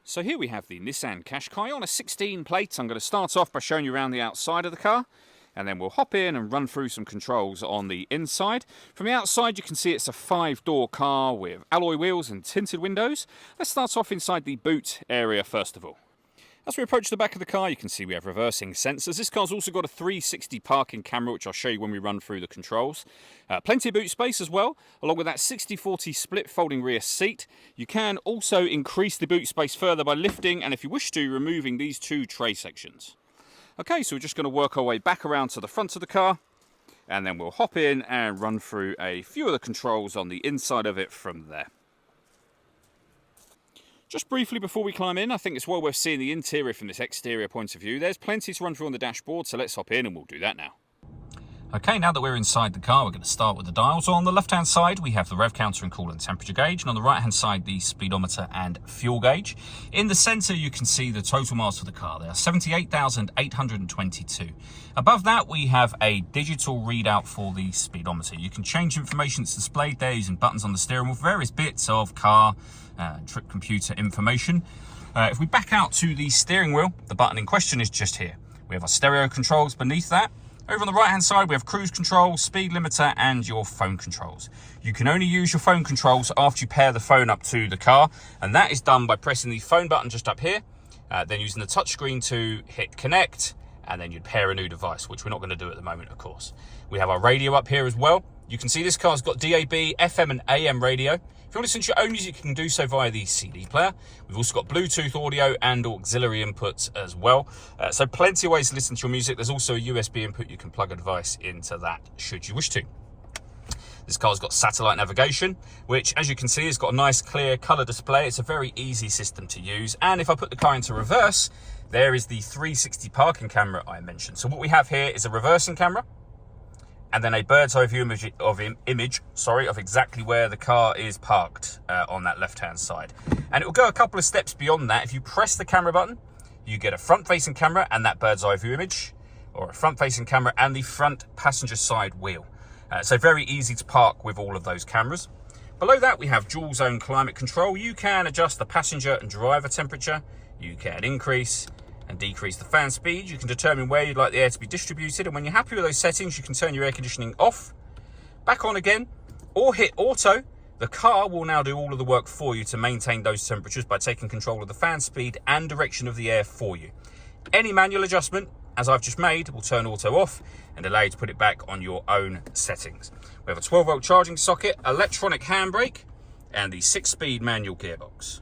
So here we have the Nissan Qashqai on a 16 plate. I'm going to start off by showing you around the outside of the car, and then we'll hop in and run through some controls on the inside. From the outside you can see it's a 5-door car with alloy wheels and tinted windows. Let's start off inside the boot area first of all. As we approach the back of the car, you can see we have reversing sensors. This car's also got a 360 parking camera, which I'll show you when we run through the controls. Plenty of boot space as well, along with that 60-40 split folding rear seat. You can also increase the boot space further by lifting, and if you wish to, removing these two tray sections. Okay, so we're just going to work our way back around to the front of the car, and then we'll hop in and run through a few of the controls on the inside of it from there. Just briefly before we climb in, I think it's well worth seeing the interior from this exterior point of view. There's plenty to run through on the dashboard, so let's hop in and we'll do that now. Okay, now that we're inside the car, we're going to start with the dials. So on the left-hand side, we have the rev counter and coolant temperature gauge, and on the right-hand side, the speedometer and fuel gauge. In the centre, you can see the total miles for the car. They are 78,822. Above that, we have a digital readout for the speedometer. You can change information that's displayed there using buttons on the steering wheel, various bits of car trip computer information. If we back out to the steering wheel, the button in question is just here. We have our stereo controls beneath that. Over on the right hand side we have cruise control, speed limiter and your phone controls. You can only use your phone controls after you pair the phone up to the car, and that is done by pressing the phone button just up here, then using the touchscreen to hit connect, and then you'd pair a new device, which we're not going to do at the moment, of course. We have our radio up here as well. You can see this car's got DAB, FM and AM radio. If you want to listen to your own music, you can do so via the CD player. We've also got Bluetooth audio and auxiliary inputs as well. So plenty of ways to listen to your music. There's also a USB input. You can plug a device into that should you wish to. This car's got satellite navigation, which, as you can see, has got a nice clear colour display. It's a very easy system to use. And if I put the car into reverse, there is the 360 parking camera I mentioned. So what we have here is a reversing camera, and then a bird's eye view image of exactly where the car is parked on that left-hand side. And it will go a couple of steps beyond that. If you press the camera button, you get a front-facing camera and that bird's eye view image, or a front-facing camera and the front passenger side wheel. So very easy to park with all of those cameras. Below that, we have dual zone climate control. You can adjust the passenger and driver temperature. You can increase and decrease the fan speed. You can determine where you'd like the air to be distributed, and when you're happy with those settings, you can turn your air conditioning off, back on again, or hit auto. The car will now do all of the work for you to maintain those temperatures by taking control of the fan speed and direction of the air for you. Any manual adjustment, as I've just made, will turn auto off and allow you to put it back on your own settings. We have a 12-volt charging socket, electronic handbrake, and the 6-speed manual gearbox.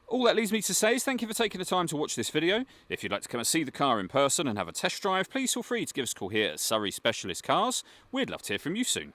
All that leaves me to say is thank you for taking the time to watch this video. If you'd like to come and see the car in person and have a test drive, please feel free to give us a call here at Surrey Specialist Cars. We'd love to hear from you soon.